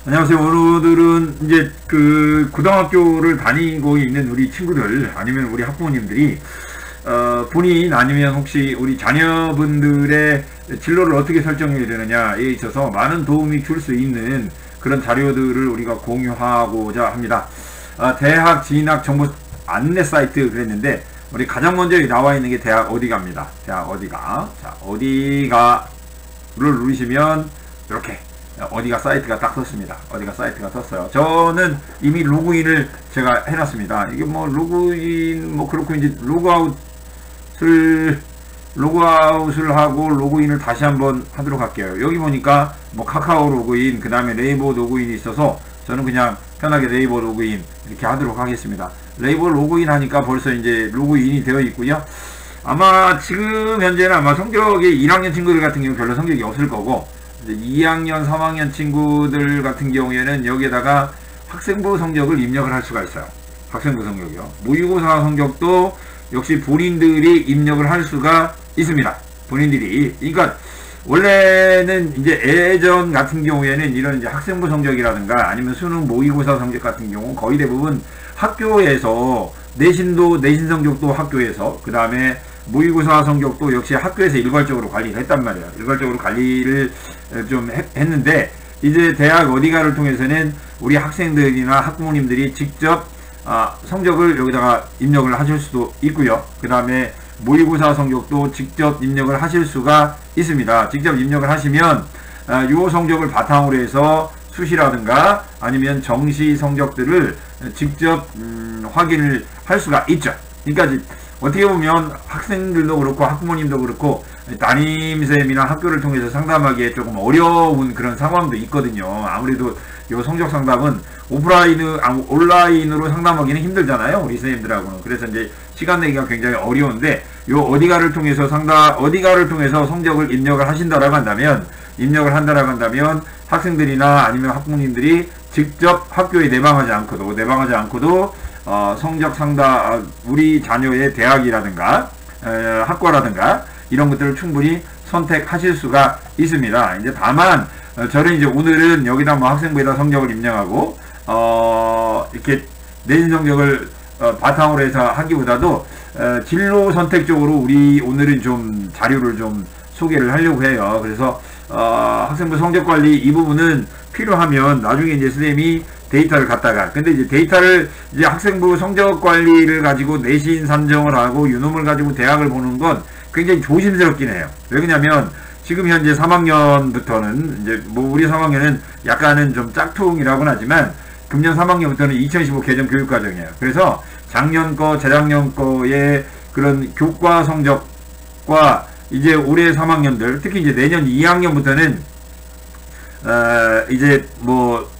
안녕하세요. 오늘은 이제 그 고등학교를 다니고 있는 우리 친구들 아니면 우리 학부모님들이 본인 아니면 혹시 우리 자녀분들의 진로를 어떻게 설정해야 되느냐에 있어서 많은 도움이 줄 수 있는 그런 자료들을 우리가 공유하고자 합니다. 대학 진학 정보 안내 사이트 그랬는데 우리 가장 먼저 나와 있는 게 대학 어디가입니다. 대학 어디가. 자, 어디가를 누르시면 이렇게 어디가 사이트가 딱 떴습니다. 어디가 사이트가 떴어요. 저는 이미 로그인을 제가 해놨습니다. 이게 뭐 로그인 뭐 그렇고 이제 로그아웃을 하고 로그인을 다시 한번 하도록 할게요. 여기 보니까 뭐 카카오 로그인 그 다음에 네이버 로그인이 있어서 저는 그냥 편하게 네이버 로그인 이렇게 하도록 하겠습니다. 네이버 로그인 하니까 벌써 이제 로그인이 되어 있고요. 아마 지금 현재는 아마 성적이 1학년 친구들 같은 경우 별로 성적이 없을 거고 이제 2학년 3학년 친구들 같은 경우에는 여기에다가 학생부 성적을 입력을 할 수가 있어요. 학생부 성적이요. 모의고사 성적도 역시 본인들이 입력을 할 수가 있습니다. 본인들이. 그러니까 원래는 이제 예전 같은 경우에는 이런 이제 학생부 성적이라든가 아니면 수능 모의고사 성적 같은 경우 거의 대부분 학교에서 내신 성적도 학교에서 그 다음에 모의고사 성적도 역시 학교에서 일괄적으로 관리를 했단 말이에요. 일괄적으로 관리를 좀 했는데 이제 대학 어디가를 통해서는 우리 학생들이나 학부모님들이 직접 성적을 여기다가 입력을 하실 수도 있고요. 그 다음에 모의고사 성적도 직접 입력을 하실 수가 있습니다. 직접 입력을 하시면 요 성적을 바탕으로 해서 수시라든가 아니면 정시 성적들을 직접 확인을 할 수가 있죠. 그러니까 어떻게 보면 학생들도 그렇고 학부모님도 그렇고 담임쌤이나 학교를 통해서 상담하기에 조금 어려운 그런 상황도 있거든요. 아무래도 이 성적 상담은 온라인으로 상담하기는 힘들잖아요. 우리 선생님들하고는. 그래서 이제 시간 내기가 굉장히 어려운데 요 어디가를 통해서 성적을 입력을 한다라고 한다면 학생들이나 아니면 학부모님들이 직접 학교에 내방하지 않고도 성적 상담 우리 자녀의 대학이라든가 학과라든가 이런 것들을 충분히 선택하실 수가 있습니다. 이제 다만 저는 이제 오늘은 여기다 뭐 학생부에다 성적을 입력하고 이렇게 내신 성적을 바탕으로 해서 하기보다도 진로 선택 쪽으로 우리 오늘은 좀 자료를 좀 소개를 하려고 해요. 그래서 학생부 성적 관리 이 부분은 필요하면 나중에 이제 선생님이 데이터를 갖다가 근데 이제 데이터를 이제 학생부 성적 관리를 가지고 내신 산정을 하고 요놈을 가지고 대학을 보는 건 굉장히 조심스럽긴 해요. 왜냐면 지금 현재 3학년부터는 이제 뭐 우리 3학년은 약간은 좀 짝퉁이라고는 하지만 금년 3학년부터는 2015 개정 교육과정이에요. 그래서 작년 거, 재작년 거의 그런 교과 성적과 이제 올해 3학년들 특히 이제 내년 2학년부터는 이제 뭐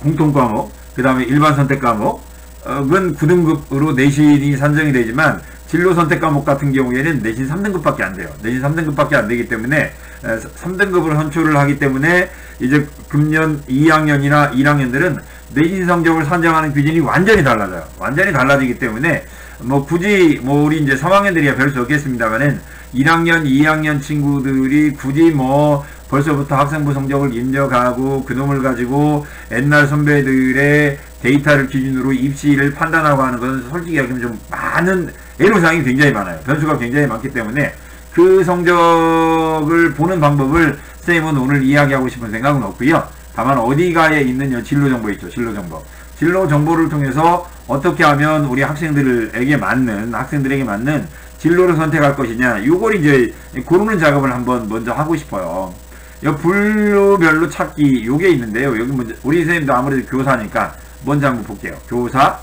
공통과목 그 다음에 일반 선택 과목은 9등급으로 내신이 산정이 되지만 진로 선택 과목 같은 경우에는 내신 3등급밖에 안 돼요. 내신 3등급밖에 안 되기 때문에 3등급을 선출을 하기 때문에 이제 금년 2학년이나 1학년들은 내신 성적을 산정하는 기준이 완전히 달라져요. 완전히 달라지기 때문에 뭐 굳이 뭐 우리 이제 3학년들이야 별 수 없겠습니다만은 1학년, 2학년 친구들이 굳이 뭐 벌써부터 학생부 성적을 입력하고 그놈을 가지고 옛날 선배들의 데이터를 기준으로 입시를 판단하고 하는 것은 솔직히 얘기하면 좀 많은 애로사항이 굉장히 많아요. 변수가 굉장히 많기 때문에 그 성적을 보는 방법을 선생님은 오늘 이야기하고 싶은 생각은 없고요. 다만 어디가에 있는 진로 정보 있죠. 진로 정보. 진로 정보를 통해서 어떻게 하면 우리 학생들에게 맞는 진로를 선택할 것이냐. 요걸 이제 고르는 작업을 한번 먼저 하고 싶어요. 분류별로 찾기 요게 있는데요. 여기 먼저 우리 선생님도 아무래도 교사니까 먼저 한번 볼게요. 교사.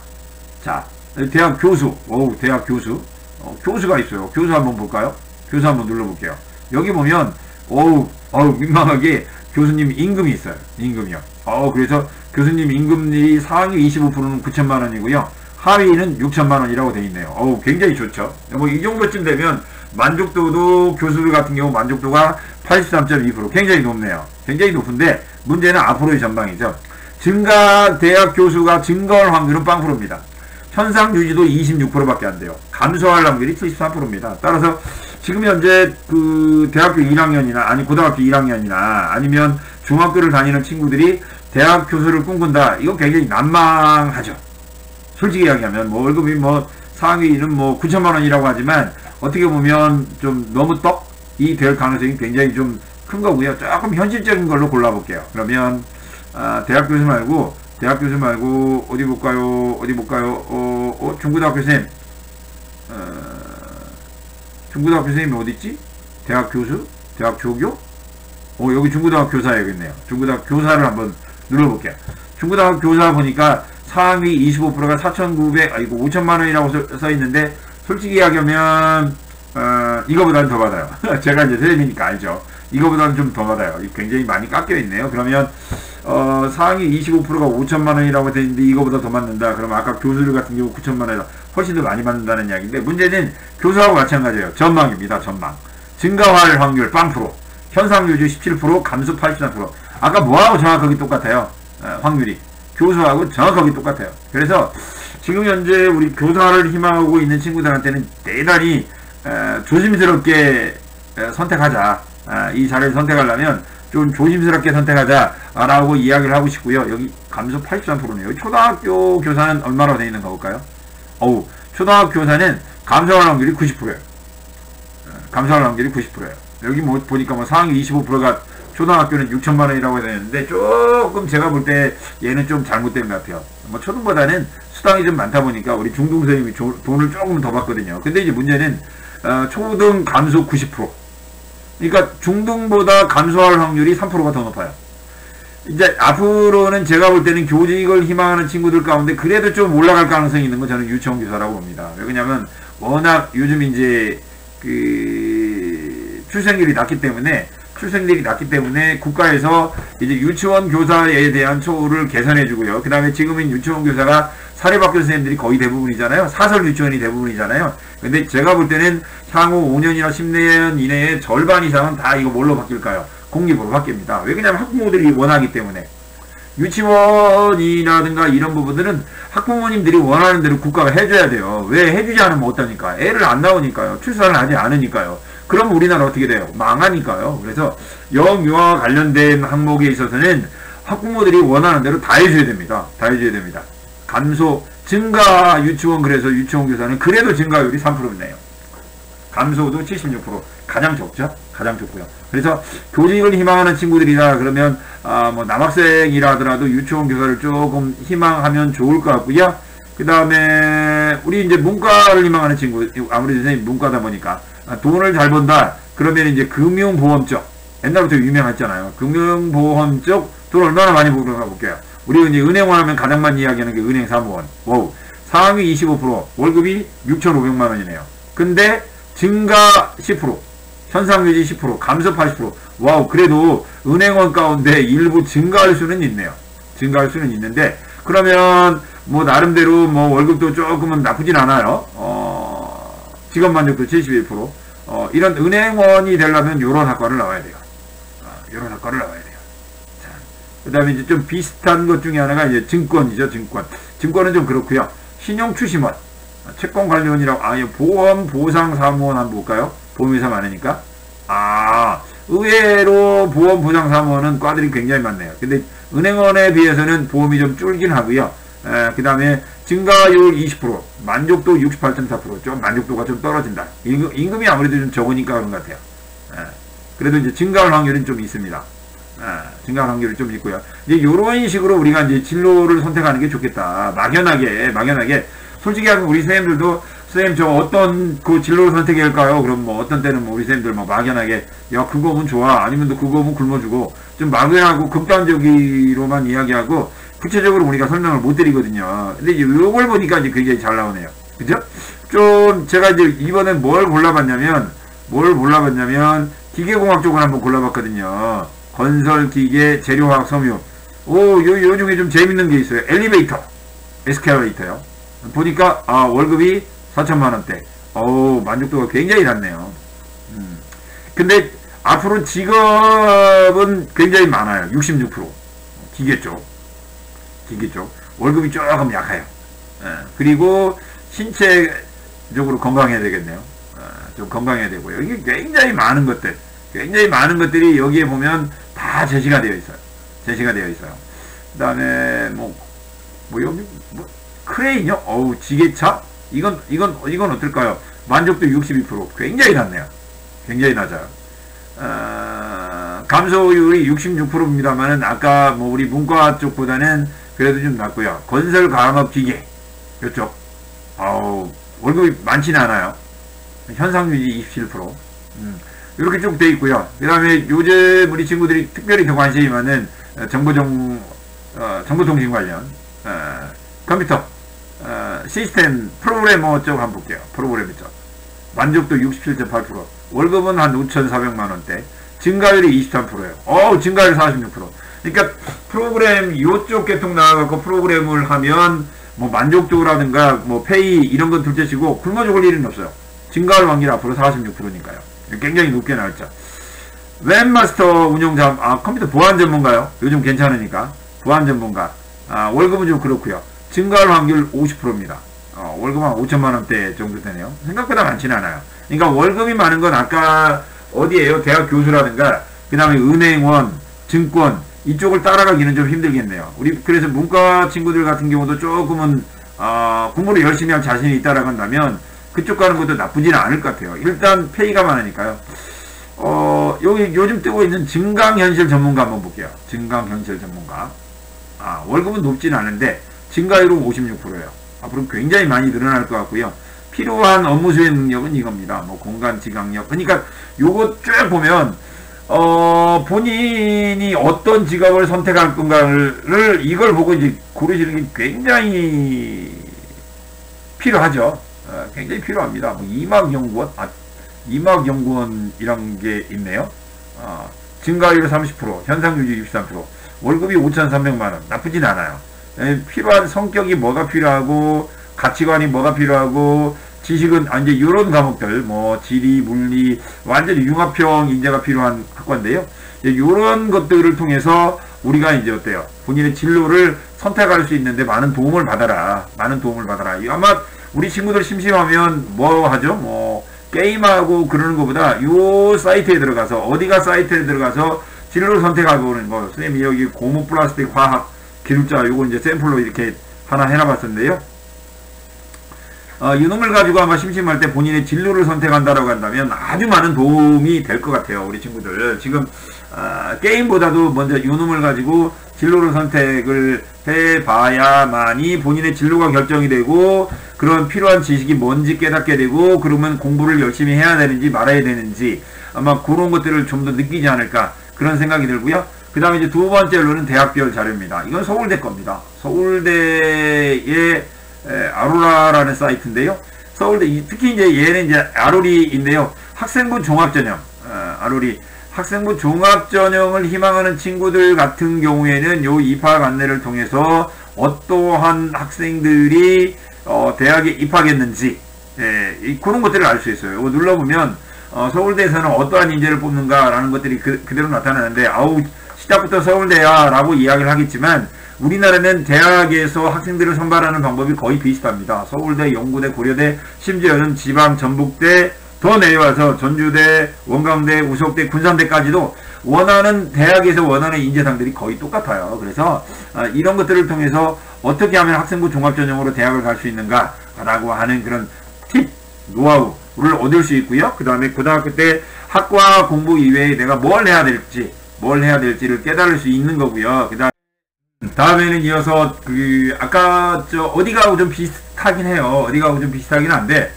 자, 대학 교수. 대학 교수. 교수가 있어요. 교수 한번 볼까요? 교수 한번 눌러볼게요. 여기 보면 민망하게 교수님 임금이 있어요. 임금이요. 그래서 교수님 임금이 상위 25%는 9천만 원이고요. 하위는 6천만 원이라고 되어 있네요. 굉장히 좋죠. 뭐 이 정도쯤 되면 만족도도 교수들 같은 경우 만족도가 83.2% 굉장히 높네요. 굉장히 높은데 문제는 앞으로의 전망이죠. 대학 교수가 증가할 확률은 0%입니다. 현상 유지도 26%밖에 안 돼요. 감소할 확률이 73%입니다. 따라서 지금 현재 그 대학교 1학년이나 고등학교 1학년이나 아니면 중학교를 다니는 친구들이 대학 교수를 꿈꾼다. 이거 굉장히 난망하죠. 솔직히 이야기하면 뭐 월급이 뭐 상위는 뭐 9천만 원이라고 하지만 어떻게 보면 좀 너무 떡이 될 가능성이 굉장히 좀 큰 거고요. 조금 현실적인 걸로 골라볼게요. 그러면 대학 교수 말고 어디 볼까요? 중고등학교 쌤. 중고등학교 선생님이 어딨지? 대학 교수? 대학 조교? 여기 중고등학교 교사야겠네요. 중고등학교 교사를 한번 눌러볼게요. 중고등학교 교사 보니까 상위 25%가 5천만원이라고 써있는데, 솔직히 이야기하면, 이거보다는 더 받아요. 제가 이제 선생님이니까 알죠. 이거보다는 좀 더 받아요. 굉장히 많이 깎여있네요. 그러면, 상위 25%가 5천만원이라고 되어있는데, 이거보다 더 받는다. 그러면 아까 교수들 같은 경우 9천만원이라 훨씬 더 많이 받는다는 이야기인데, 문제는 교수하고 마찬가지예요. 전망입니다. 전망. 증가할 확률 빵 프로, 현상 유지 17%, 감소 83%. 아까 뭐하고 정확하게 똑같아요. 확률이. 교수하고 정확하게 똑같아요. 그래서 지금 현재 우리 교사를 희망하고 있는 친구들한테는 대단히 조심스럽게 선택하자. 이 자리를 선택하려면 좀 조심스럽게 선택하자라고 이야기를 하고 싶고요. 여기 감소 83%네요. 초등학교 교사는 얼마나 되어 있는가 볼까요? 초등학교 교사는 감소할 확률이 90%예요. 감소할 확률이 90%예요. 여기 뭐 보니까 뭐 상위 25%가 초등학교는 6천만 원이라고 해야 되는데 조금 제가 볼 때 얘는 좀 잘못된 것 같아요. 뭐 초등보다는 수당이 좀 많다 보니까 우리 중등 선생님이 돈을 조금 더 받거든요. 근데 이제 문제는 초등 감소 90%. 그러니까 중등보다 감소할 확률이 3%가 더 높아요. 이제 앞으로는 제가 볼 때는 교직을 희망하는 친구들 가운데 그래도 좀 올라갈 가능성이 있는 건 저는 유치원 교사라고 봅니다. 왜냐면 워낙 요즘 이제 출생률이 낮기 때문에 국가에서 이제 유치원 교사에 대한 처우를 개선해주고요. 그 다음에 지금은 유치원 교사가 사립학교 선생님들이 거의 대부분이잖아요. 사설 유치원이 대부분이잖아요. 근데 제가 볼 때는 향후 5년이나 10년 이내에 절반 이상은 다 이거 뭘로 바뀔까요? 공립으로 바뀝니다. 왜 그러냐면 학부모들이 원하기 때문에. 유치원이라든가 이런 부분들은 학부모님들이 원하는 대로 국가가 해줘야 돼요. 왜 해주지 않으면 어떠니까? 애를 안 나오니까요. 출산을 하지 않으니까요. 그럼 우리나라 어떻게 돼요? 망하니까요. 그래서 영유아와 관련된 항목에 있어서는 학부모들이 원하는 대로 다 해줘야 됩니다. 다 해줘야 됩니다. 감소, 증가 유치원, 그래서 유치원 교사는 그래도 증가율이 3%네요. 감소도 76%. 가장 적죠? 가장 적고요. 그래서 교직을 희망하는 친구들이라 그러면 뭐 남학생이라 하더라도 유치원 교사를 조금 희망하면 좋을 것 같고요. 그 다음에 우리 이제 문과를 희망하는 친구, 아무래도 선생님 문과다 보니까 돈을 잘 번다. 그러면 이제 금융보험 쪽, 옛날부터 유명했잖아요. 금융보험 쪽 돈 얼마나 많이 벌어가 볼게요. 우리 이제 은행원 하면 가장 많이 이야기하는 게 은행 사무원. 와우. 상위 25%, 월급이 6,500만 원이네요. 근데 증가 10%, 현상유지 10%, 감소 80%. 와우, 그래도 은행원 가운데 일부 증가할 수는 있네요. 증가할 수는 있는데, 그러면 뭐 나름대로 뭐 월급도 조금은 나쁘진 않아요. 직업 만족도 71%. 이런 은행원이 되려면 요런 학과를 나와야 돼요. 요런 학과를 나와야 돼요. 자, 그 다음에 이제 좀 비슷한 것 중에 하나가 이제 증권이죠, 증권. 증권은 좀 그렇고요. 신용추심원, 채권관리원이라고, 보험, 보상, 사무원 한번 볼까요? 보험회사 많으니까. 의외로 보험, 보상, 사무원은 과들이 굉장히 많네요. 근데 은행원에 비해서는 보험이 좀 줄긴 하고요. 그 다음에 증가율 20%, 만족도 68.4%, 좀 만족도가 좀 떨어진다. 임금이 아무래도 좀 적으니까 그런 것 같아요. 그래도 이제 증가할 확률은 좀 있습니다. 증가할 확률이 좀 있고요. 이제 요런 식으로 우리가 이제 진로를 선택하는 게 좋겠다. 막연하게. 솔직히 하면 우리 선생님들도, 선생님 저 어떤 그 진로를 선택해야 할까요? 그럼 뭐 어떤 때는 뭐 우리 선생님들 막 막연하게, 야, 그거 하면 좋아. 아니면 또 그거 하면 굶어주고, 좀 막연하고 극단적으로만 이야기하고, 구체적으로 우리가 설명을 못 드리거든요. 근데 이제 요걸 보니까 이제 굉장히 잘 나오네요. 그죠? 좀, 제가 이제 이번에 뭘 골라봤냐면, 기계공학 쪽을 한번 골라봤거든요. 건설, 기계, 재료화학, 섬유. 요 중에 좀 재밌는 게 있어요. 엘리베이터. 에스컬레이터요. 보니까, 월급이 4천만 원대. 만족도가 굉장히 낮네요. 근데, 앞으로 직업은 굉장히 많아요. 66%. 기계 쪽. 월급이 조금 약해요. 그리고 신체적으로 건강해야 되겠네요. 좀 건강해야 되고요. 이게 굉장히 많은 것들이 여기에 보면 다 제시가 되어 있어요. 그 다음에 여기 크레인이요? 어우, 지게차? 이건 어떨까요? 만족도 62%. 굉장히 낮네요. 굉장히 낮아요. 감소율이 66%입니다만은 아까 우리 문과 쪽보다는 그래도 좀 낮고요. 건설 강업 기계 이쪽 월급이 많지는 않아요. 현상 유지 27%. 이렇게 쭉 돼 있고요. 그 다음에 요즘 우리 친구들이 특별히 더 관심이 많은 정보통신 관련 컴퓨터 시스템 프로그래머 쪽 한번 볼게요. 프로그래머 쪽 만족도 67.8%. 월급은 한 5,400만원대. 증가율이 23%예요. 증가율 46%. 그러니까 프로그램 요쪽 계통 나와갖고 프로그램을 하면 만족도라든가 페이 이런 건 둘째치고 굶어 죽을 일은 없어요. 증가율 확률 앞으로 46%니까요. 굉장히 높게 나왔죠. 웹마스터 운영자, 컴퓨터 보안 전문가요. 요즘 괜찮으니까 보안 전문가. 월급은 좀 그렇고요. 증가율 확률 50%입니다. 월급 한 5천만원대 정도 되네요. 생각보다 많지는 않아요. 그러니까 월급이 많은 건 아까 어디에요? 대학 교수라든가 그 다음에 은행원, 증권 이쪽을 따라가기는 좀 힘들겠네요. 우리 그래서 문과 친구들 같은 경우도 조금은 공부를 열심히 할 자신이 있다라고 한다면 그쪽 가는 것도 나쁘지는 않을 것 같아요. 일단 페이가 많으니까요. 여기 요즘 뜨고 있는 증강현실 전문가 한번 볼게요. 증강현실 전문가. 월급은 높지는 않은데 증가율은 56%예요. 앞으로 굉장히 많이 늘어날 것 같고요. 필요한 업무 수행 능력은 이겁니다. 공간 지각력. 그러니까 요거 쭉 보면 본인이 어떤 직업을 선택할 건가를 이걸 보고 이제 고르시는 게 굉장히 필요하죠. 굉장히 필요합니다. 이막연구원, 이막연구원이란 게 있네요. 증가율 30%, 현상유지 63%, 월급이 5,300만원. 나쁘진 않아요. 필요한 성격이 뭐가 필요하고, 가치관이 뭐가 필요하고, 지식은 이제 이런 과목들 지리, 물리 완전히 융합형 인재가 필요한 학과인데요. 이런 것들을 통해서 우리가 이제 어때요? 본인의 진로를 선택할 수 있는데 많은 도움을 받아라. 많은 도움을 받아라. 아마 우리 친구들 심심하면 뭐 하죠? 게임하고 그러는 것보다 요 사이트에 들어가서 어디가 사이트에 들어가서 진로를 선택하고 오는 거. 선생님이 여기 고무 플라스틱 화학 기술자 요거 이제 샘플로 이렇게 하나 해놔봤었는데요. 이놈을 가지고 아마 심심할 때 본인의 진로를 선택한다라고 한다면 아주 많은 도움이 될 것 같아요. 우리 친구들. 지금, 게임보다도 먼저 이놈을 가지고 진로를 선택을 해봐야만이 본인의 진로가 결정이 되고, 그런 필요한 지식이 뭔지 깨닫게 되고, 그러면 공부를 열심히 해야 되는지 말아야 되는지, 아마 그런 것들을 좀 더 느끼지 않을까, 그런 생각이 들고요. 그 다음에 이제 두 번째로는 대학별 자료입니다. 이건 서울대 겁니다. 서울대의 아로라라는 사이트인데요. 서울대, 특히 이제 얘는 이제 아로리인데요. 학생부 종합전형, 아로리. 학생부 종합전형을 희망하는 친구들 같은 경우에는 요 입학 안내를 통해서 어떠한 학생들이, 대학에 입학했는지, 그런 것들을 알 수 있어요. 이거 눌러보면, 서울대에서는 어떠한 인재를 뽑는가라는 것들이 그대로 나타나는데, 시작부터 서울대야 라고 이야기를 하겠지만, 우리나라는 대학에서 학생들을 선발하는 방법이 거의 비슷합니다. 서울대, 연구대, 고려대, 심지어는 지방, 전북대, 더 내려와서 전주대, 원광대, 우석대, 군산대까지도 원하는 대학에서 원하는 인재상들이 거의 똑같아요. 그래서 이런 것들을 통해서 어떻게 하면 학생부 종합전형으로 대학을 갈 수 있는가 라고 하는 그런 팁, 노하우를 얻을 수 있고요. 그 다음에 고등학교 때 학과 공부 이외에 내가 뭘 해야 될지를 깨달을 수 있는 거고요. 그 다음에는 이어서 아까 어디가하고 좀 비슷하긴 해요. 어디가하고 좀 비슷하긴 한데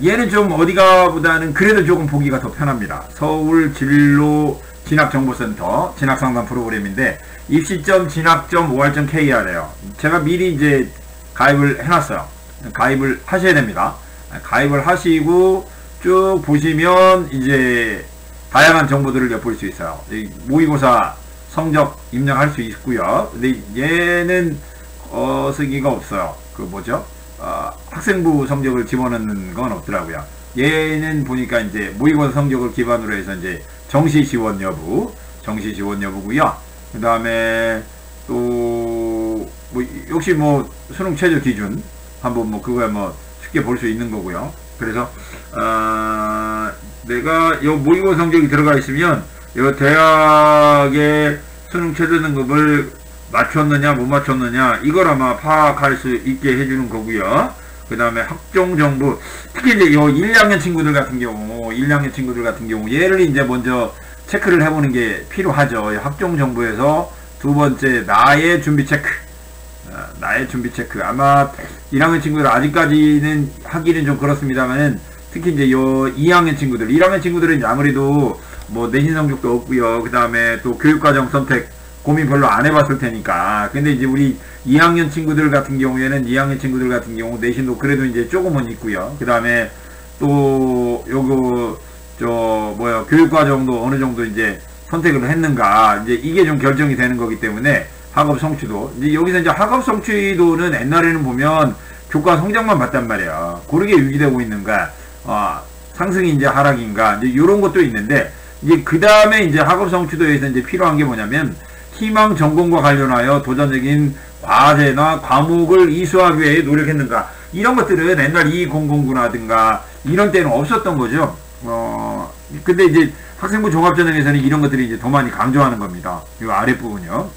얘는 좀 어디가보다는 그래도 조금 보기가 더 편합니다. 서울 진로 진학정보센터 진학상담 프로그램인데 입시.진학.or.kr에요. 제가 미리 이제 가입을 해놨어요. 가입을 하셔야 됩니다. 가입을 하시고 쭉 보시면 이제 다양한 정보들을 엿볼 수 있어요. 모의고사 성적 입력할 수 있고요. 근데 얘는 쓰기가 없어요. 학생부 성적을 집어넣는 건 없더라고요. 얘는 보니까 이제 모의고사 성적을 기반으로 해서 이제 정시 지원 여부고요. 그 다음에 또 역시 수능 최저 기준 한번 그거야 쉽게 볼 수 있는 거고요. 그래서 내가 요 모의고사 성적이 들어가 있으면 요 대학의 수능 최저 등급을 맞췄느냐 못 맞췄느냐 이걸 아마 파악할 수 있게 해주는 거고요. 그 다음에 학종 정보, 특히 이제 요 1, 2학년 친구들 같은 경우 얘를 이제 먼저 체크를 해보는 게 필요하죠. 학종 정보에서 두 번째 나의 준비 체크. 나의 준비 체크. 아마 1학년 친구들 아직까지는 하기는 좀 그렇습니다만은 특히 이제 요 2학년 친구들, 1학년 친구들은 아무래도 뭐 내신 성적도 없고요. 그 다음에 또 교육과정 선택 고민 별로 안 해봤을 테니까. 근데 이제 우리 2학년 친구들 같은 경우에는 2학년 친구들 같은 경우 내신도 그래도 이제 조금은 있고요. 그 다음에 또 요거 교육과정도 어느 정도 이제 선택을 했는가, 이제 이게 좀 결정이 되는 거기 때문에 학업 성취도, 이제 여기서 이제 학업 성취도는 옛날에는 보면 교과 성적만 봤단 말이야. 고르게 유지되고 있는가, 상승인지 하락인가, 이제 요런 것도 있는데, 이제 그 다음에 이제 학업 성취도에서 이제 필요한 게 뭐냐면 희망 전공과 관련하여 도전적인 과제나 과목을 이수하기 위해 노력했는가, 이런 것들은 옛날 2009라든가 이런 때는 없었던 거죠. 근데 이제 학생부 종합전형에서는 이런 것들이 이제 더 많이 강조하는 겁니다. 이 아랫부분요.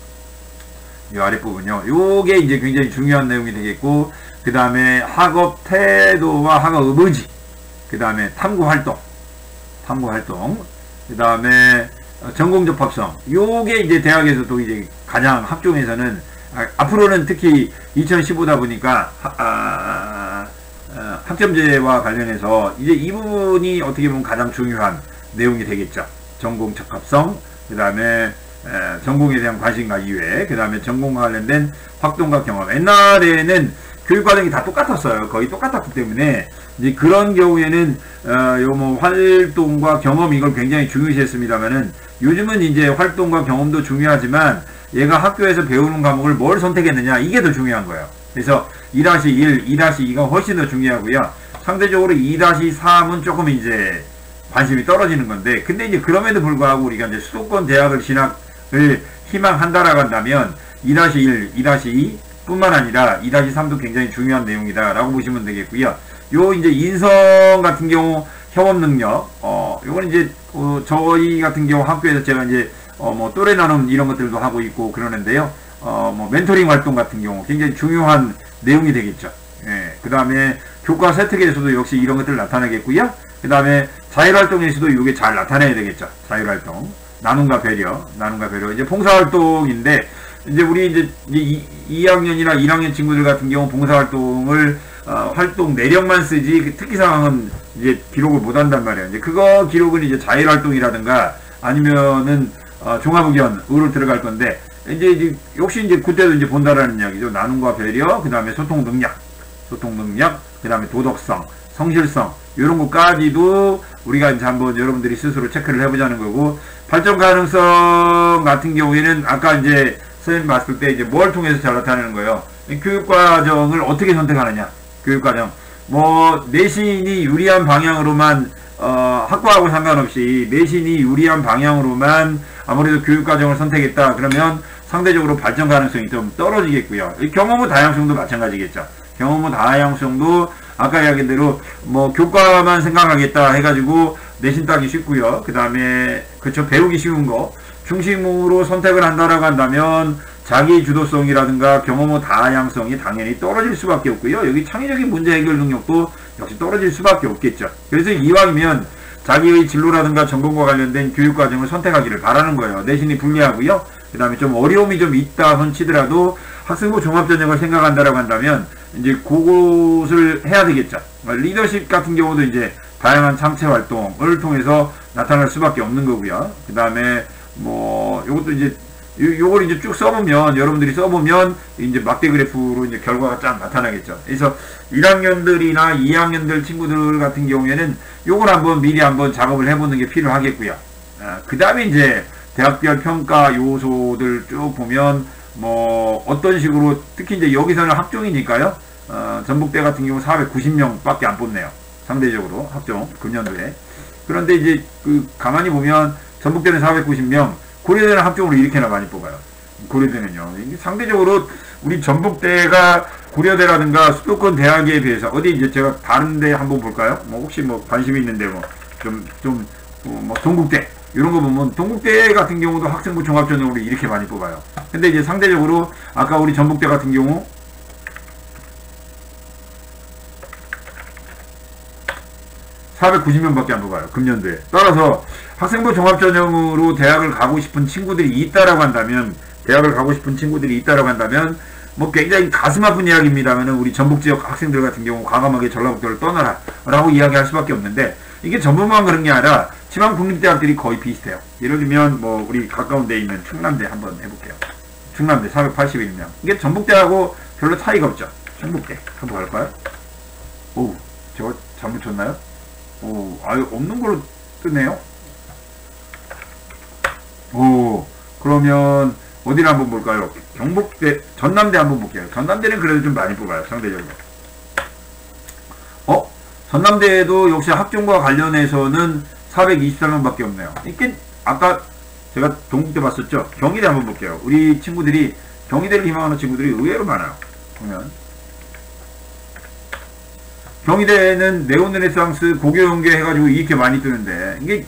요게 이제 굉장히 중요한 내용이 되겠고, 그 다음에 학업 태도와 학업 의지, 그 다음에 탐구 활동, 그 다음에 전공 접합성. 요게 이제 대학에서도 이제 가장 학종에서는 앞으로는 특히 2015다 보니까 학점제와 관련해서 이제 이 부분이 어떻게 보면 가장 중요한 내용이 되겠죠. 전공 적합성, 그 다음에 전공에 대한 관심과 이외, 그 다음에 전공과 관련된 활동과 경험. 옛날에는 교육과정이 다 똑같았어요. 거의 똑같았기 때문에 이제 그런 경우에는 요 뭐 활동과 경험 이걸 굉장히 중요시했습니다만은 요즘은 이제 활동과 경험도 중요하지만 얘가 학교에서 배우는 과목을 뭘 선택했느냐, 이게 더 중요한 거예요. 그래서 2-1, 2-2가 훨씬 더 중요하고요. 상대적으로 2-3은 조금 이제 관심이 떨어지는 건데, 근데 이제 그럼에도 불구하고 우리가 이제 수도권 대학을 진학을 희망한다라고 한다면 2-1, 2-2 뿐만 아니라 2-3도 굉장히 중요한 내용이다 라고 보시면 되겠고요. 요 이제 인성 같은 경우 협업 능력, 요건 이제 저희 같은 경우 학교에서 제가 이제 뭐 또래 나눔 이런 것들도 하고 있고 그러는데요. 뭐 멘토링 활동 같은 경우 굉장히 중요한 내용이 되겠죠. 예. 그 다음에 교과 세특에서도 역시 이런 것들 나타나겠고요. 그 다음에 자율활동에서도 이게 잘 나타내야 되겠죠. 자율활동, 나눔과 배려. 이제 봉사활동인데, 이제 우리 이제 2학년이나 1학년 친구들 같은 경우 봉사활동을 활동 내력만 쓰지 그 특기사항은 이제 기록을 못 한단 말이에요. 이제 그거 기록은 이제 자율활동이라든가 아니면은 종합의견으로 들어갈 건데, 이제 역시 이제 그때도 이제 본다라는 이야기죠. 나눔과 배려, 그 다음에 소통 능력, 그 다음에 도덕성, 성실성, 이런 것까지도 우리가 이제 한번 여러분들이 스스로 체크를 해보자는 거고, 발전 가능성 같은 경우에는 아까 이제 선생님 봤을 때 이제 뭘 통해서 잘 나타내는 거예요. 교육과정을 어떻게 선택하느냐. 교육과정. 뭐, 내신이 유리한 방향으로만, 학과하고 상관없이 내신이 유리한 방향으로만 아무래도 교육과정을 선택했다. 그러면 상대적으로 발전 가능성이 좀 떨어지겠고요. 경험의 다양성도 마찬가지겠죠. 경험의 다양성도 아까 이야기한 대로 뭐 교과만 생각하겠다 해가지고 내신 따기 쉽고요. 그 다음에 그쵸, 배우기 쉬운 거 중심으로 선택을 한다라고 한다면 자기 주도성이라든가 경험의 다양성이 당연히 떨어질 수밖에 없고요. 여기 창의적인 문제 해결 능력도 역시 떨어질 수밖에 없겠죠. 그래서 이왕이면 자기의 진로라든가 전공과 관련된 교육과정을 선택하기를 바라는 거예요. 내신이 불리하고요. 그 다음에 좀 어려움이 좀 있다 손치더라도 학생부 종합전형을 생각한다라고 한다면 이제 그것을 해야 되겠죠. 리더십 같은 경우도 이제 다양한 참체 활동을 통해서 나타날 수밖에 없는 거고요. 그 다음에 뭐 요것도 이제 요걸 이제 쭉 써보면, 여러분들이 써보면 이제 막대 그래프로 이제 결과가 쫙 나타나겠죠. 그래서 1학년들이나 2학년들 친구들 같은 경우에는 요걸 미리 한번 작업을 해보는 게 필요하겠고요. 그 다음에 이제 대학별 평가 요소들 쭉 보면 뭐 어떤 식으로, 특히 이제 여기서는 학종이니까요. 전북대 같은 경우 490명밖에 안 뽑네요. 상대적으로 학종 금년도에. 그런데 이제 가만히 보면 전북대는 490명, 고려대는 학종으로 이렇게나 많이 뽑아요. 고려대는요. 상대적으로 우리 전북대가 고려대라든가 수도권 대학에 비해서, 어디 이제 제가 다른 데 한번 볼까요? 뭐 혹시 뭐 관심이 있는데 뭐 동국대 이런 거 보면 동국대 같은 경우도 학생부 종합전형으로 이렇게 많이 뽑아요. 근데 이제 상대적으로 아까 우리 전북대 같은 경우 490명밖에 안 뽑아요. 금년도에. 따라서 학생부 종합전형으로 대학을 가고 싶은 친구들이 있다라고 한다면 뭐 굉장히 가슴 아픈 이야기입니다만 우리 전북 지역 학생들 같은 경우 과감하게 전라북도를 떠나라 라고 이야기할 수밖에 없는데, 이게 전부만 그런 게 아니라 지방 국립대학들이 거의 비슷해요. 예를 들면 뭐 우리 가까운 데에 있는 충남대 한번 해볼게요. 충남대 481명. 이게 전북대하고 별로 차이가 없죠. 충북대 한번 갈까요? 오, 제가 잘못 쳤나요? 오, 아유, 없는 걸로 뜨네요. 오, 그러면 어디를 한번 볼까요? 경북대, 전남대 한번 볼게요. 전남대는 그래도 좀 많이 뽑아요, 상대적으로. 전남대에도 역시 학종과 관련해서는 423명밖에 없네요. 이게 아까 제가 동국대 봤었죠? 경희대 한번 볼게요. 우리 친구들이 경희대를 희망하는 친구들이 의외로 많아요. 보면 경희대는 네오르네상스 고교연계 해가지고 이렇게 많이 뜨는데, 이게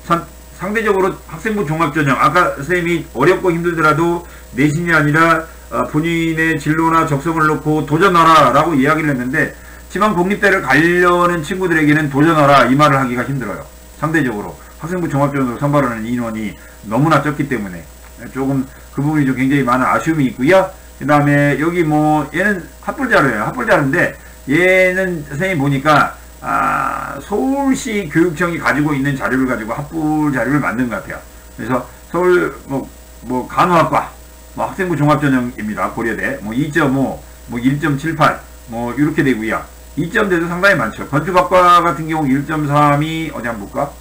참 상대적으로 학생부 종합전형, 아까 선생님이 어렵고 힘들더라도 내신이 아니라 본인의 진로나 적성을 놓고 도전하라 라고 이야기를 했는데, 지방 공립대를 가려는 친구들에게는 도전하라 이 말을 하기가 힘들어요. 상대적으로 학생부 종합전형으로 선발하는 인원이 너무나 적기 때문에 조금 그 부분이 좀 굉장히 많은 아쉬움이 있고요. 그 다음에 여기 뭐 얘는 합불자료예요. 합불자료인데 얘는 선생님 보니까 서울시 교육청이 가지고 있는 자료를 가지고 합불 자료를 만든 것 같아요. 그래서 서울 뭐 간호학과 뭐 학생부 종합전형입니다. 고려대 뭐 2.5, 뭐 1.78 뭐 이렇게 되고요. 2점대도 상당히 많죠. 건축학과 같은 경우 1.3이 어디 한번 볼까?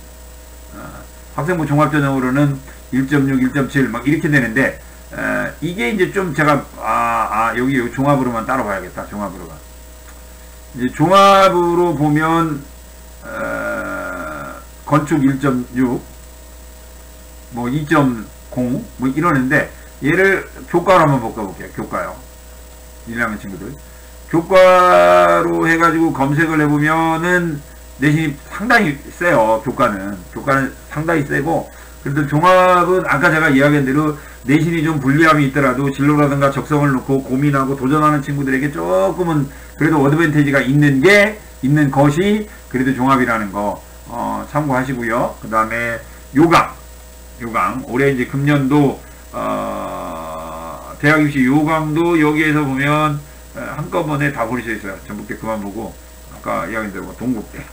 학생부 종합전형으로는 1.6, 1.7 막 이렇게 되는데, 이게 이제 좀 제가 여기 종합으로만 따로 봐야겠다. 종합으로만. 이제 종합으로 보면 건축 1.6, 뭐 2.0 뭐 이러는데, 얘를 교과로 한번 볼게요. 교과요. 1학년 친구들. 교과로 해가지고 검색을 해보면은 내신이 상당히 세요. 교과는 상당히 세고, 그래도 종합은 아까 제가 이야기한 대로 내신이 좀 불리함이 있더라도 진로라든가 적성을 놓고 고민하고 도전하는 친구들에게 조금은 그래도 어드밴티지가 있는 것이 그래도 종합이라는 거 참고하시고요. 그 다음에 요강 올해 이제 금년도 대학 입시 요강도 여기에서 보면 한꺼번에 다 볼 수 있어요. 전북대 그만 보고 아까 이야기한 대로 동국대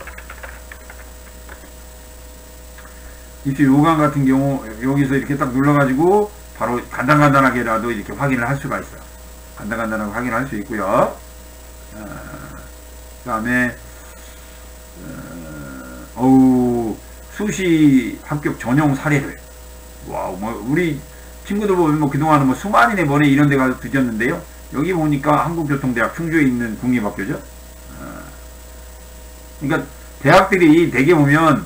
입시 요강 같은 경우 여기서 이렇게 딱 눌러가지고 바로 간단하게라도 이렇게 확인을 할 수가 있어요. 간단하게 확인을 할 수 있고요. 그 다음에 수시 합격 전형 사례를 와우, 뭐 우리 친구들 보면 뭐 그동안은 뭐 수만인의 머리 이런 데 가서 뒤졌는데요. 여기 보니까 한국교통대학 충주에 있는 국립학교죠. 그러니까 대학들이 대개 보면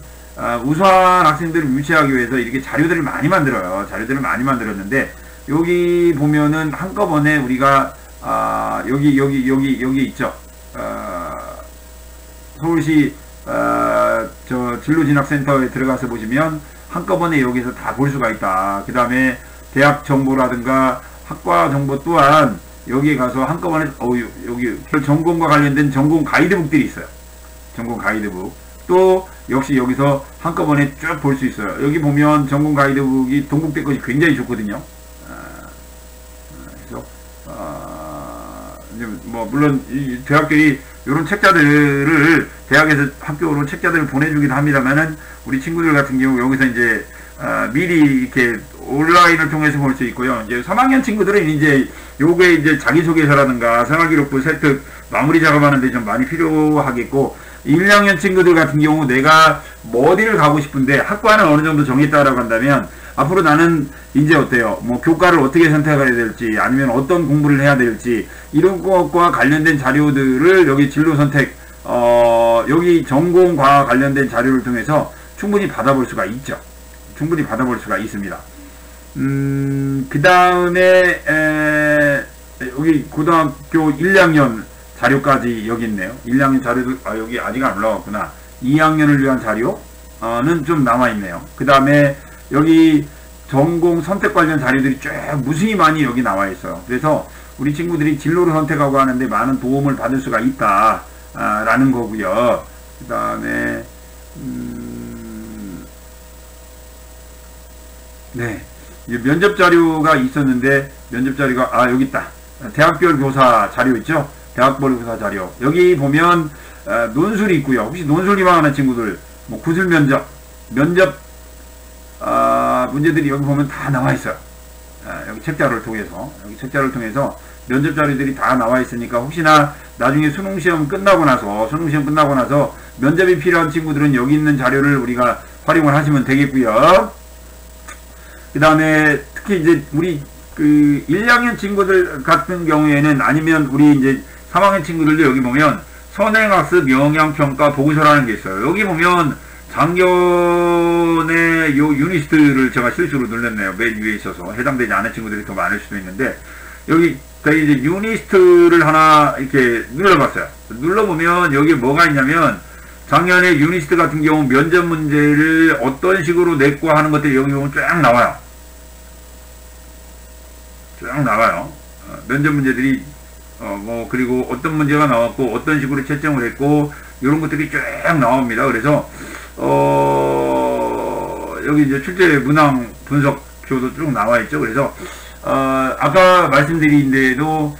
우수한 학생들을 유치하기 위해서 이렇게 자료들을 많이 만들어요. 자료들을 많이 만들었는데 여기 보면은 한꺼번에 우리가 여기 있죠. 서울시 저 진로진학센터에 들어가서 보시면 한꺼번에 여기서 다 볼 수가 있다. 그 다음에 대학 정보라든가 학과 정보 또한 여기에 가서 한꺼번에 여기 전공과 관련된 전공 가이드북들이 있어요. 전공 가이드북. 또 역시 여기서 한꺼번에 쭉 볼 수 있어요. 여기 보면 전공 가이드북이 동국대 것이 굉장히 좋거든요. 그래서 이제 뭐 물론 이 대학들이 이런 책자들을 대학에서 학교로 책자들을 보내주기도 합니다만은 우리 친구들 같은 경우 여기서 이제 미리 이렇게 온라인을 통해서 볼 수 있고요. 이제 3학년 친구들은 이제 요게 이제 자기소개서라든가 생활기록부 세특 마무리 작업하는데 좀 많이 필요하겠고, 1, 2학년 친구들 같은 경우 내가 뭐 어디를 가고 싶은데 학과는 어느 정도 정했다라고 한다면 앞으로 나는 이제 어때요? 뭐 교과를 어떻게 선택해야 될지 아니면 어떤 공부를 해야 될지 이런 것과 관련된 자료들을 여기 진로 선택 여기 전공과 관련된 자료를 통해서 충분히 받아볼 수가 있죠. 충분히 받아볼 수가 있습니다. 그 다음에 여기 고등학교 1, 2학년 자료까지 여기 있네요. 1, 2학년 자료도 여기 아직 안 올라왔구나. 2학년을 위한 자료 는 좀 남아있네요. 그 다음에 여기 전공 선택 관련 자료들이 쭉 무수히 많이 여기 나와있어요. 그래서 우리 친구들이 진로를 선택하고 하는데 많은 도움을 받을 수가 있다 라는 거고요. 그 다음에 네, 면접 자료가 있었는데 면접 자료가 여기 있다. 대학별 교사 자료 있죠? 대학별 교사 자료. 여기 보면 논술이 있고요. 혹시 논술 희망하는 친구들 뭐 구술 면접 문제들이 여기 보면 다 나와 있어요. 여기 책자를 통해서 면접 자료들이 다 나와 있으니까 혹시나 나중에 수능 시험 끝나고 나서 면접이 필요한 친구들은 여기 있는 자료를 우리가 활용을 하시면 되겠고요. 그 다음에 특히 이제 우리 그 1, 2학년 친구들 같은 경우에는 아니면 우리 이제 3학년 친구들도 여기 보면 선행학습 영양평가 보고서라는 게 있어요. 여기 보면 작년에 요 유니스트를 제가 실수로 눌렀네요. 맨 위에 있어서 해당되지 않은 친구들이 더 많을 수도 있는데 여기 이제 유니스트를 하나 이렇게 눌러봤어요. 눌러보면 여기 뭐가 있냐면 작년에 유니스트 같은 경우 면접 문제를 어떤 식으로 냈고 하는 것들이 여기 보면 쫙 나와요. 면접 문제들이 그리고 어떤 문제가 나왔고 어떤 식으로 채점을 했고 이런 것들이 쫙 나옵니다. 그래서 여기 이제 출제 문항 분석표도 쭉 나와 있죠. 그래서 아까 말씀드린 데도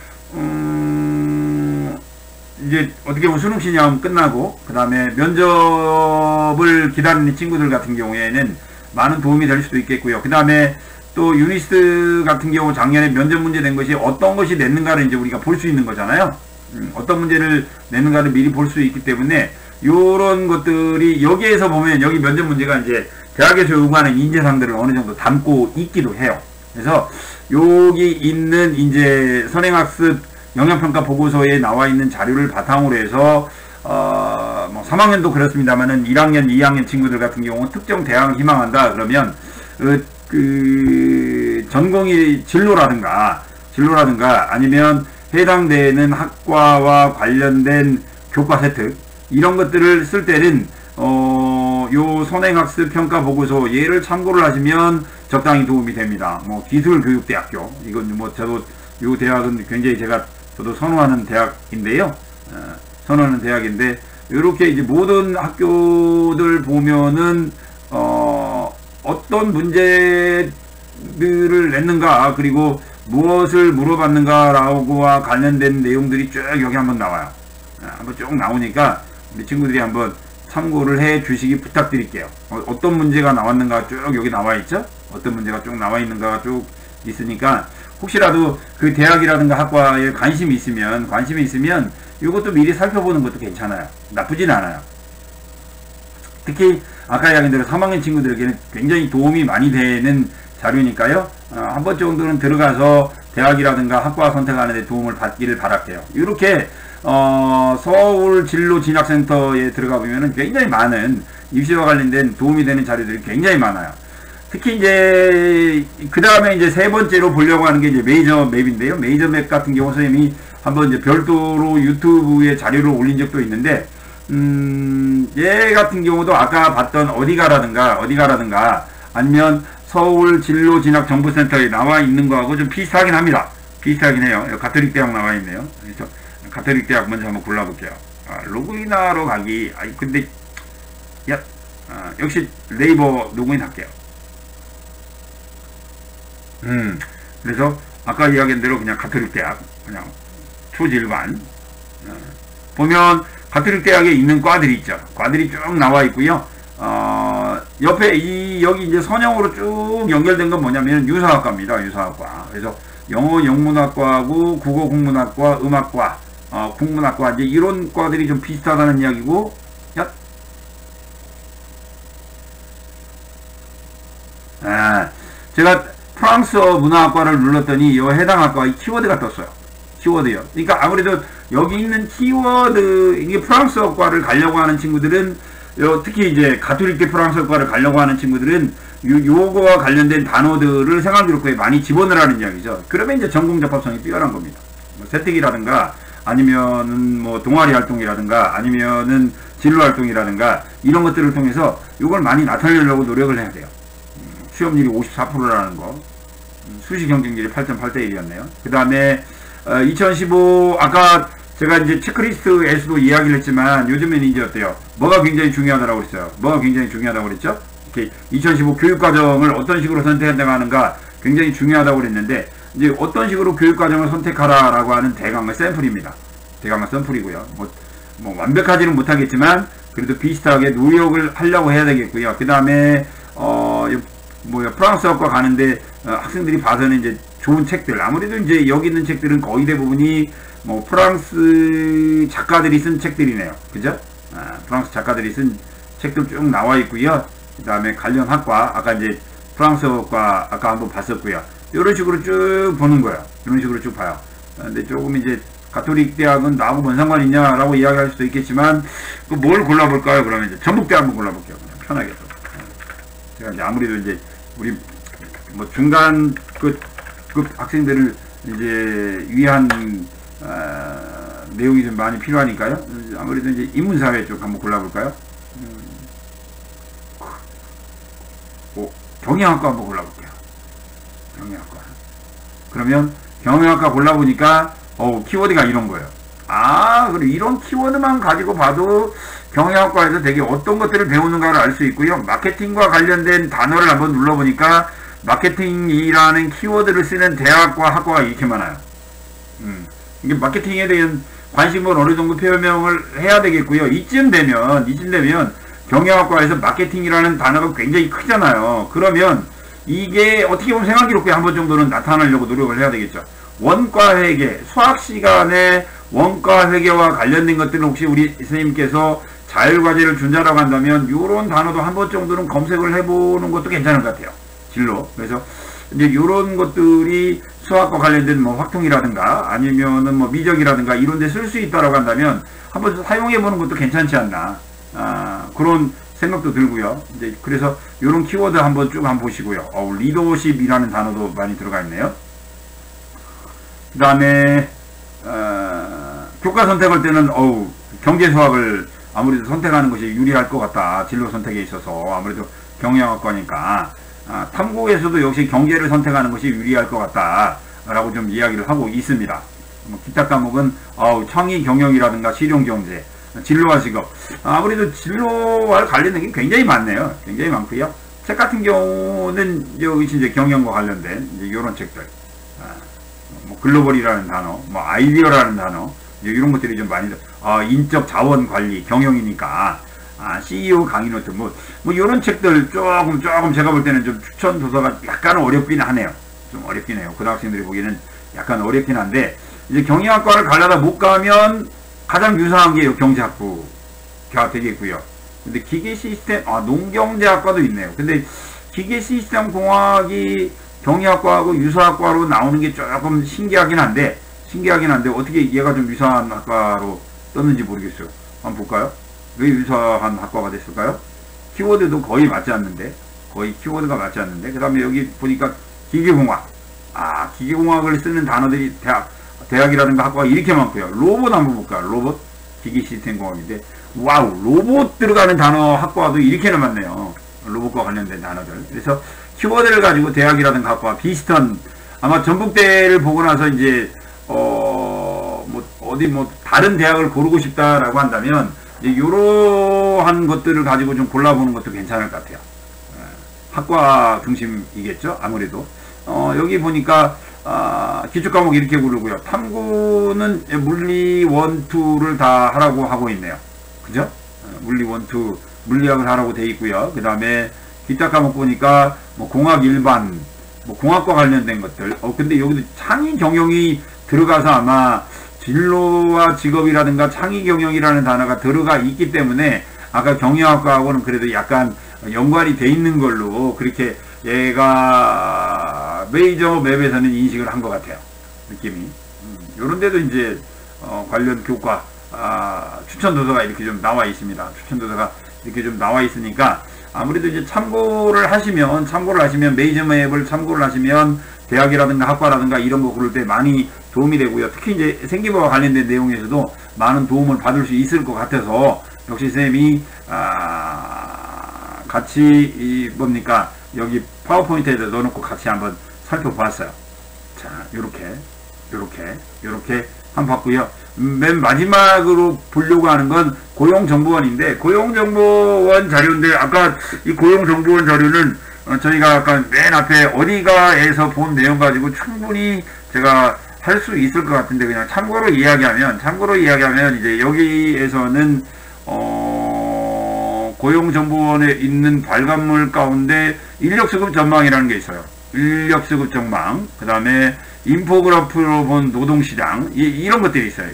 이제 어떻게 보면 수능 시험 끝나고 그 다음에 면접을 기다리는 친구들 같은 경우에는 많은 도움이 될 수도 있겠고요. 그 다음에 또 유니스트 같은 경우 작년에 면접 문제 낸 것이 어떤 것이 냈는가를 이제 우리가 볼 수 있는 거잖아요. 어떤 문제를 냈는가를 미리 볼 수 있기 때문에 요런 것들이 여기에서 보면 여기 면접 문제가 이제 대학에서 요구하는 인재상들을 어느 정도 담고 있기도 해요. 그래서 여기 있는 이제 선행학습 영양평가 보고서에 나와 있는 자료를 바탕으로 해서 뭐 3학년도 그렇습니다만은 1학년, 2학년 친구들 같은 경우 특정 대학을 희망한다 그러면 그 전공이 진로라든가 아니면 해당되는 학과와 관련된 교과 세트 이런 것들을 쓸 때는 요 선행학습 평가 보고서 얘를 참고를 하시면 적당히 도움이 됩니다. 뭐 기술교육대학교 이건 뭐 저도 요 대학은 굉장히 저도 선호하는 대학인데요. 이렇게 이제 모든 학교들 보면은 어떤 문제들을 냈는가 그리고 무엇을 물어봤는가라고와 관련된 내용들이 쭉 여기 한번 나와요. 한번 쭉 나오니까 우리 친구들이 한번 참고를 해 주시기 부탁드릴게요. 어떤 문제가 나왔는가 쭉 여기 나와 있죠? 어떤 문제가 쭉 나와 있는가가 쭉 있으니까 혹시라도 그 대학이라든가 학과에 관심이 있으면 이것도 미리 살펴보는 것도 괜찮아요. 나쁘진 않아요. 특히 아까 이야기한 대로 3학년 친구들에게는 굉장히 도움이 많이 되는 자료니까요. 한 번 정도는 들어가서 대학이라든가 학과 선택하는 데 도움을 받기를 바랄게요. 이렇게 서울 진로 진학센터에 들어가 보면은 굉장히 많은 입시와 관련된 도움이 되는 자료들이 굉장히 많아요. 특히 이제 그 다음에 이제 세 번째로 보려고 하는 게 이제 메이저 맵인데요. 메이저 맵 같은 경우 선생님이 한번 이제 별도로 유튜브에 자료를 올린 적도 있는데 얘 같은 경우도 아까 봤던 어디가라든가 아니면 서울 진로 진학 정보센터에 나와 있는 거하고 좀 비슷하긴 합니다. 비슷하긴 해요. 가톨릭 대학 나와 있네요. 그래서 가톨릭 대학 먼저 한번 골라볼게요. 로그인하러 가기. 근데 역시 네이버 로그인 할게요. 그래서 아까 이야기한 대로 그냥 가톨릭 대학 그냥 초질관 보면 가톨릭 대학에 있는 과들이 있죠. 과들이 쭉 나와 있고요. 옆에 여기 이제 선형으로 쭉 연결된 건 뭐냐면 유사학과입니다. 유사학과. 그래서 영어 영문학과하고 국어 국문학과, 음악과, 국문학과 이제 이런 과들이 좀 비슷하다는 이야기고. 제가 프랑스어 문화학과를 눌렀더니 이 해당 학과의 키워드가 떴어요. 키워드요. 그러니까 아무래도 여기 있는 키워드, 이게 프랑스어과를 가려고 하는 친구들은, 특히 이제 가톨릭대 프랑스어과를 가려고 하는 친구들은 요거와 관련된 단어들을 생활기록부에 많이 집어넣으라는 이야기죠. 그러면 이제 전공 적합성이 뛰어난 겁니다. 뭐 세특이라든가 아니면은 뭐 동아리 활동이라든가 아니면은 진로 활동이라든가 이런 것들을 통해서 이걸 많이 나타내려고 노력을 해야 돼요. 취업률이 54%라는 거, 수시 경쟁률이 8.8대 1이었네요. 그 다음에 2015 아까 제가 이제 체크리스트에서도 이야기를 했지만 요즘에는 이제 어때요? 뭐가 굉장히 중요하다고 그랬어요? 뭐가 굉장히 중요하다고 그랬죠? 이렇게 2015 교육과정을 어떤 식으로 선택하는가 굉장히 중요하다고 그랬는데 이제 어떤 식으로 교육과정을 선택하라라고 하는 대강의 샘플입니다. 대강의 샘플이고요. 뭐 완벽하지는 못하겠지만 그래도 비슷하게 노력을 하려고 해야 되겠고요. 그 다음에 프랑스어과 가는데 학생들이 봐서는 이제 좋은 책들, 아무래도 이제 여기 있는 책들은 거의 대부분이 뭐 프랑스 작가들이 쓴 책들이네요. 그죠? 프랑스 작가들이 쓴 책들 쭉 나와 있고요. 그 다음에 관련 학과, 아까 이제 프랑스어과 아까 한번 봤었고요. 이런 식으로 쭉 보는 거예요. 이런 식으로 쭉 봐요. 근데 조금 이제 가톨릭 대학은 나하고 뭔 상관 있냐라고 이야기할 수도 있겠지만 뭘 골라볼까요? 그러면 이제 전북대 한번 골라볼게요. 그냥 편하게 또. 제가 이제 아무래도 이제 우리 뭐 중간급 학생들을 이제 위한 내용이 좀 많이 필요하니까요. 아무래도 이제 인문사회 쪽 한번 골라볼까요? 경영학과 한번 골라볼게요. 경영학과. 그러면 경영학과 골라보니까 키워드가 이런 거예요. 그리고 이런 키워드만 가지고 봐도 경영학과에서 되게 어떤 것들을 배우는가를 알 수 있고요. 마케팅과 관련된 단어를 한번 눌러보니까 마케팅이라는 키워드를 쓰는 대학과 학과가 이렇게 많아요. 이게 마케팅에 대한 관심을 어느 정도 표명을 해야 되겠고요. 이쯤 되면 경영학과에서 마케팅이라는 단어가 굉장히 크잖아요. 그러면 이게 어떻게 보면 생활기록부에 한 번 정도는 나타나려고 노력을 해야 되겠죠. 원가회계, 수학 시간에 원가회계와 관련된 것들은 혹시 우리 선생님께서 자율과제를 준다라고 한다면 이런 단어도 한 번 정도는 검색을 해보는 것도 괜찮을 것 같아요. 진로. 그래서 이제 이런 것들이 수학과 관련된 뭐 확통이라든가 아니면은 뭐 미적이라든가 이런 데 쓸 수 있다라고 한다면 한번 사용해보는 것도 괜찮지 않나. 그런 생각도 들고요. 이제 그래서 이런 키워드 한번 쭉 한번 보시고요. 리더십이라는 단어도 많이 들어가 있네요. 그 다음에 교과 선택할 때는 경제 수학을 아무래도 선택하는 것이 유리할 것 같다. 진로 선택에 있어서 아무래도 경영학과니까 탐구에서도 역시 경제를 선택하는 것이 유리할 것 같다 라고 좀 이야기를 하고 있습니다. 기타 과목은 창의 경영이라든가 실용경제, 진로와 직업, 아무래도 진로와 관련된 게 굉장히 많네요. 굉장히 많고요. 책 같은 경우는 여기 이제 경영과 관련된 이제 이런 책들, 뭐 글로벌이라는 단어, 뭐 아이디어라는 단어, 이런 것들이 좀 많이 인적 자원 관리, 경영이니까 CEO 강의 노트, 뭐 이런 책들 조금 제가 볼 때는 좀 추천 도서가 약간 어렵긴 하네요. 좀 어렵긴 해요. 고등학생들이 보기에는 약간 어렵긴 한데 이제 경영학과를 가려다 못 가면 가장 유사한 게 경제학부가 되겠고요. 근데 기계 시스템, 농경제학과도 있네요. 근데 기계 시스템 공학이 경영학과하고 유사학과로 나오는 게 조금 신기하긴 한데 어떻게 얘가 좀 유사한 학과로 떴는지 모르겠어요. 한번 볼까요? 왜 유사한 학과가 됐을까요? 키워드도 거의 맞지 않는데, 키워드가 맞지 않는데, 그 다음에 여기 보니까 기계공학. 기계공학을 쓰는 단어들이 대학이라든가 학과가 이렇게 많고요. 로봇 한번 볼까요? 로봇? 기계 시스템 공학인데, 와우, 로봇 들어가는 단어 학과도 이렇게나 많네요. 로봇과 관련된 단어들. 그래서 키워드를 가지고 대학이라든가 학과와 비슷한, 아마 전북대를 보고 나서 이제, 다른 대학을 고르고 싶다라고 한다면, 이제 요러한 것들을 가지고 좀 골라보는 것도 괜찮을 것 같아요. 학과 중심이겠죠? 아무래도. 여기 보니까, 기초과목 이렇게 고르고요. 탐구는 물리 1, 2를 다 하라고 하고 있네요. 그죠? 물리 1, 2, 물리학을 하라고 돼 있고요. 그 다음에 기타 과목 보니까, 뭐 공학 일반, 뭐 공학과 관련된 것들. 근데 여기도 창의 경영이 들어가서 아마 진로와 직업이라든가 창의 경영이라는 단어가 들어가 있기 때문에 아까 경영학과하고는 그래도 약간 연관이 돼 있는 걸로 그렇게 얘가 메이저 맵에서는 인식을 한 것 같아요. 느낌이. 요런 데도 이제 관련 교과 추천 도서가 이렇게 좀 나와 있습니다. 추천 도서가 이렇게 좀 나와 있으니까 아무래도 이제 참고를 하시면 메이저 맵을 참고를 하시면 대학이라든가 학과라든가 이런 거 고를 때 많이 도움이 되고요. 특히 이제 생기부와 관련된 내용에서도 많은 도움을 받을 수 있을 것 같아서 역시 선생님이 같이 뭡니까 여기 파워포인트에다 넣어놓고 같이 한번 살펴보았어요. 자, 요렇게 한번 봤고요. 맨 마지막으로 보려고 하는 건 고용정보원인데, 고용정보원 자료인데, 아까 이 고용정보원 자료는 저희가 아까 맨 앞에 어디가에서 본 내용 가지고 충분히 제가 할 수 있을 것 같은데, 그냥 참고로 이야기하면 이제 여기에서는 고용정보원에 있는 발간물 가운데 인력수급 전망이라는 게 있어요. 인력수급 전망, 그 다음에 인포그래프로 본 노동시장, 이런 것들이 있어요.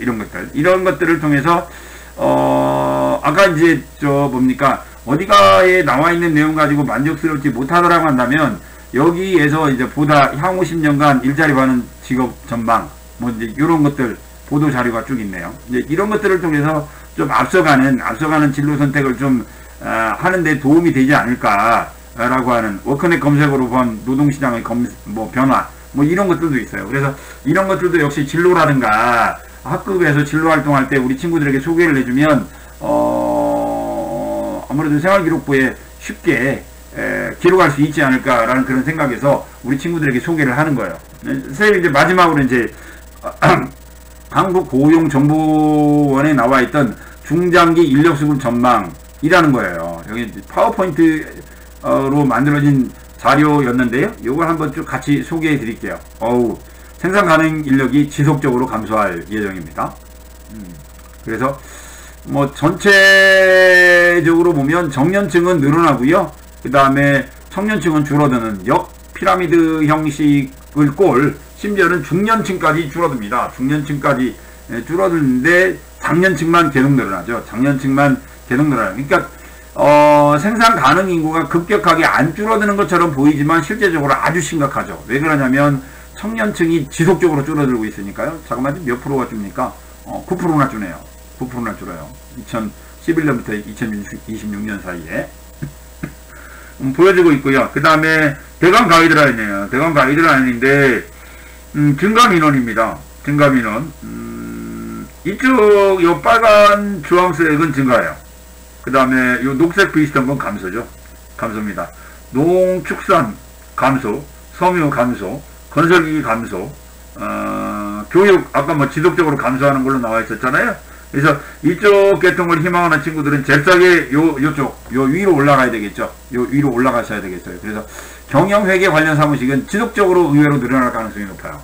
이런 것들을 통해서 아까 이제 뭡니까 어디가에 나와 있는 내용 가지고 만족스럽지 못하더라고 한다면, 여기에서 이제 보다 향후 10년간 일자리 많은 직업 전망, 뭐 이제 이런 것들 보도 자료가 쭉 있네요. 이제 이런 것들을 통해서 좀 앞서가는 진로 선택을 좀 하는데 도움이 되지 않을까라고 하는, 워크넷 검색으로 본 노동시장의 변화, 뭐 이런 것들도 있어요. 그래서 이런 것들도 역시 진로라든가 학급에서 진로 활동할 때 우리 친구들에게 소개를 해주면 아무래도 생활기록부에 쉽게 기록할 수 있지 않을까라는 그런 생각에서 우리 친구들에게 소개를 하는 거예요. 선생님, 이제 마지막으로 이제 한국고용정보원에 나와 있던 중장기 인력수급 전망이라는 거예요. 여기 파워포인트로 만들어진 자료였는데요. 이걸 한번 쭉 같이 소개해 드릴게요. 생산 가능 인력이 지속적으로 감소할 예정입니다. 그래서 뭐 전체적으로 보면 정년층은 늘어나고요. 그 다음에 청년층은 줄어드는 역 피라미드 형식을 꼴, 심지어는 중년층까지 줄어듭니다. 중년층까지 줄어드는데 장년층만 계속 늘어나죠. 그러니까 생산 가능 인구가 급격하게 안 줄어드는 것처럼 보이지만 실제적으로 아주 심각하죠. 왜 그러냐면 청년층이 지속적으로 줄어들고 있으니까요. 잠깐만, 몇 프로가 줍니까? 9%나 주네요. 9%나 줄어요. 2011년부터 2026년 사이에 보여지고 있고요. 그 다음에 대강 가이드라인이에요. 대강 가이드라인인데 증가민원입니다. 증가민원. 이쪽 요 빨간 주황색은 증가해요. 그 다음에 요 녹색 비슷한 건 감소죠. 감소입니다. 농축산 감소, 섬유 감소, 건설기기 감소, 교육 아까 뭐 지속적으로 감소하는 걸로 나와 있었잖아요. 그래서 이쪽 계통을 희망하는 친구들은 잽싸게 요 위로 올라가야 되겠죠. 요 위로 올라가셔야 되겠어요. 그래서 경영회계 관련 사무직은 지속적으로 의외로 늘어날 가능성이 높아요.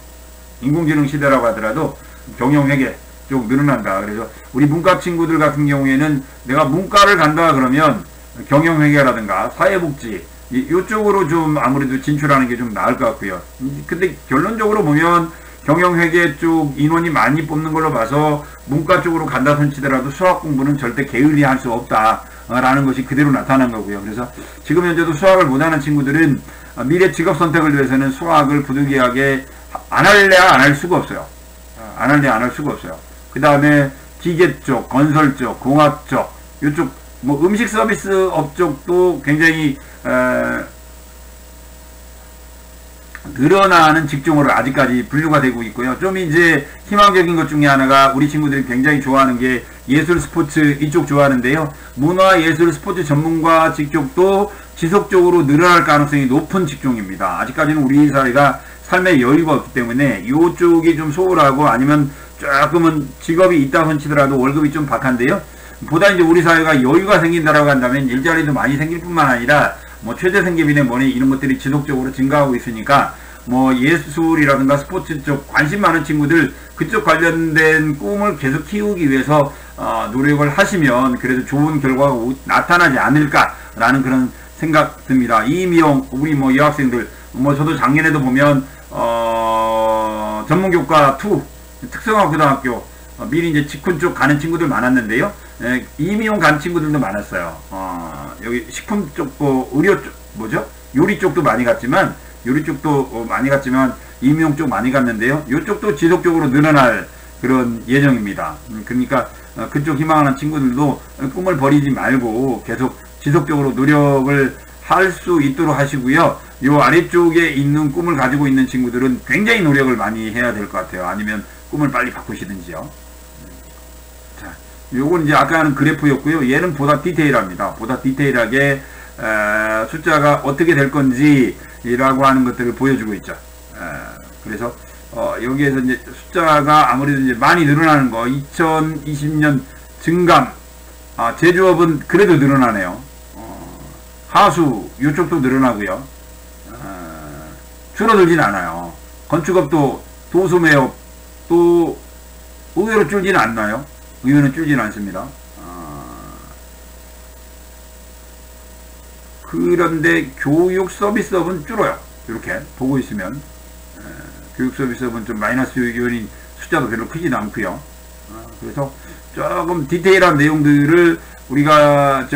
인공지능 시대라고 하더라도 경영회계 쪽 늘어난다. 그래서 우리 문과 친구들 같은 경우에는 내가 문과를 간다 그러면 경영회계라든가 사회복지 이쪽으로 좀 아무래도 진출하는 게 좀 나을 것 같고요. 근데 결론적으로 보면 경영회계 쪽 인원이 많이 뽑는 걸로 봐서 문과 쪽으로 간다 손치더라도 수학 공부는 절대 게을리할 수 없다라는 것이 그대로 나타난 거고요. 그래서 지금 현재도 수학을 못하는 친구들은 미래 직업 선택을 위해서는 수학을 부득이하게 안 할 수가 없어요. 안 할 수가 없어요. 그 다음에 기계 쪽, 건설 쪽, 공학 쪽, 이쪽 뭐 음식 서비스 업 쪽도 굉장히 늘어나는 직종으로 아직까지 분류가 되고 있고요. 좀 이제 희망적인 것 중에 하나가 우리 친구들이 굉장히 좋아하는 게 예술 스포츠 이쪽 좋아하는데요. 문화 예술 스포츠 전문가 직종도 지속적으로 늘어날 가능성이 높은 직종입니다. 아직까지는 우리 사회가 삶의 여유가 없기 때문에 이쪽이 좀 소홀하고 아니면 조금은 직업이 있다 손치더라도 월급이 좀 박한데요. 보다 이제 우리 사회가 여유가 생긴다라고 한다면 일자리도 많이 생길 뿐만 아니라 뭐 최대 생계비나 뭐니 이런 것들이 지속적으로 증가하고 있으니까 뭐 예술이라든가 스포츠 쪽 관심 많은 친구들 그쪽 관련된 꿈을 계속 키우기 위해서 노력을 하시면 그래도 좋은 결과가 나타나지 않을까라는 그런 생각 듭니다. 이미용 우리 뭐 여학생들 뭐 저도 작년에도 보면 전문교과 2 특성화고등학교 미리 이제 직군 쪽 가는 친구들 많았는데요. 이미용 간 친구들도 많았어요. 여기 식품 쪽도 의료 쪽 뭐죠? 요리 쪽도 많이 갔지만 이미용 쪽 많이 갔는데요. 이쪽도 지속적으로 늘어날 그런 예정입니다. 그러니까 그쪽 희망하는 친구들도 꿈을 버리지 말고 계속 지속적으로 노력을 할 수 있도록 하시고요. 요 아래쪽에 있는 꿈을 가지고 있는 친구들은 굉장히 노력을 많이 해야 될 것 같아요. 아니면 꿈을 빨리 바꾸시든지요. 자, 요건 이제 아까 하는 그래프였고요. 얘는 보다 디테일합니다. 보다 디테일하게 숫자가 어떻게 될 건지라고 하는 것들을 보여주고 있죠. 그래서 여기에서 이제 숫자가 아무래도 이제 많이 늘어나는 거, 2020년 증감, 제조업은 그래도 늘어나네요. 하수 이쪽도 늘어나고요. 줄어들진 않아요. 건축업도 도소매업 또 의외로 줄지는 않나요? 의외는 줄지는 않습니다. 그런데 교육 서비스업은 줄어요. 이렇게 보고 있으면 교육 서비스업은 좀 마이너스 요인인 숫자도 별로 크지는 않고요. 그래서 조금 디테일한 내용들을 우리가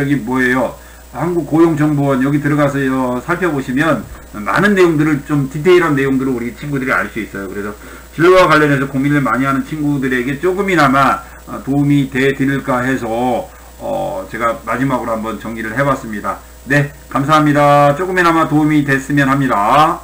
한국고용정보원 여기 들어가서 살펴보시면 많은 내용들을 좀 디테일한 내용들을 우리 친구들이 알 수 있어요. 그래서 진로와 관련해서 고민을 많이 하는 친구들에게 조금이나마 도움이 되드릴까 해서 제가 마지막으로 한번 정리를 해봤습니다. 네, 감사합니다. 조금이나마 도움이 됐으면 합니다.